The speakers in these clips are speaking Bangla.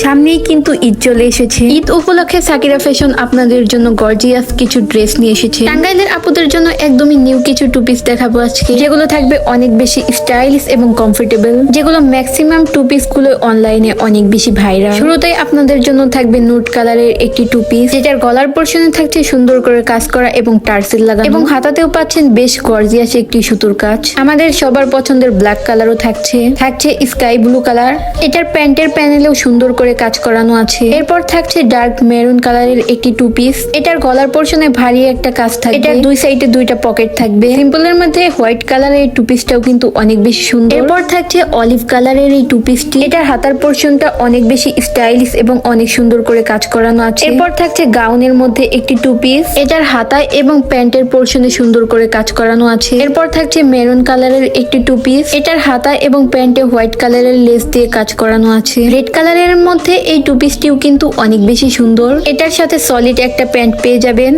সামনেই কিন্তু ঈদ চলে এসেছে। ঈদ উপলক্ষে সাকিরা ফ্যাশন আপনাদের জন্য গর্জিয়াস কিছু ড্রেস নিয়ে এসেছে। টাঙ্গাইলের আপুদের জন্য একদমই নিউ কিছু টু পিস দেখাবো আজকে, যেগুলো থাকবে অনেক বেশি স্টাইলিশ এবং কমফোর্টেবল, যেগুলো ম্যাক্সিমাম টু পিস গুলো অনলাইনে অনেক বেশি ভাইরাল। শুরুতেই আপনাদের জন্য থাকবে নুট কালারের একটি টু পিস, যেটার গলার পোর্শনে থাকছে সুন্দর করে কাজ করা এবং টার্সেল লাগানো, এবং হাতাতেও পাচ্ছেন বেশ গর্জিয়াস একটি সুতোর কাজ। আমাদের সবার পছন্দের ব্ল্যাক কালারও থাকছে স্কাই ব্লু কালার। এটার প্যান্টের প্যানেলেও সুন্দর করে কাজ করানো আছে। এরপর থাকছে ডার্ক মেরুন কালারের একটি টু পিস। এটার গলার পোর্শনে ভারী একটা কাজ থাকবে। এটার দুই সাইডে দুইটা পকেট থাকবে। সিম্পলের মধ্যে হোয়াইট কালারের এই টু পিসটাও কিন্তু অনেক বেশি সুন্দর। এরপর থাকছে অলিভ কালারের এই টু পিসটি। এটার হাতার পোর্শনটা অনেক বেশি স্টাইলিশ এবং অনেক সুন্দর করে কাজ করানো আছে। এরপর থাকছে গাউনের মধ্যে একটি টু পিস। এটার হাতায় এবং প্যান্টের পোর্শনে সুন্দর করে কাজ করানো আছে। এরপর থাকছে মেরুন কালারের একটি টু পিস। এটার হাতায় এবং প্যান্টে হোয়াইট কালারের লেস দিয়ে কাজ করানো আছে। রেড কালারের মধ্যে এই টু পিসটিও কিন্তু অনেক বেশি সুন্দর। এটার সাথে সলিড একটা প্যান্ট পেয়ে যাবেন।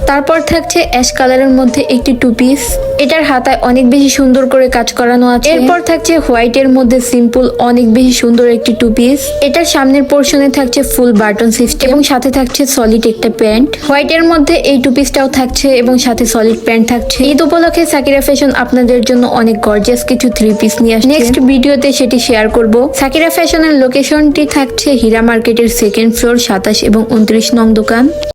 তারপর থাকছে অ্যাশ কালারের মধ্যে একটি টু পিস। এটার হাতায় অনেক বেশি সুন্দর করে কাজ করানো আছে। এরপর থাকছে হোয়াইটের মধ্যে সিম্পল অনেক বেশি সুন্দর একটি টু পিস। এটার সামনের পোর্শনে থাকছে ফুল বাটন সিস্টেম এবং সাথে থাকছে সলিড একটা প্যান্ট। হোয়াইটের মধ্যে এই টু পিসটাও থাকছে এবং সাথে সলিড প্যান্ট থাকছে। ঈদ উপলক্ষে সাকিরা ফ্যাশন আপনাদের জন্য অনেক গর্জিয়াস কিছু থ্রি পিস নিয়ে আসছে। নেক্সট ভিডিওতে সেটি শেয়ার করব। সাকিরা ফ্যাশনের লোকেশনটি থাকছে হীরা মার্কেটের সেকেন্ড ফ্লোর 27 এবং 29 নং দোকান।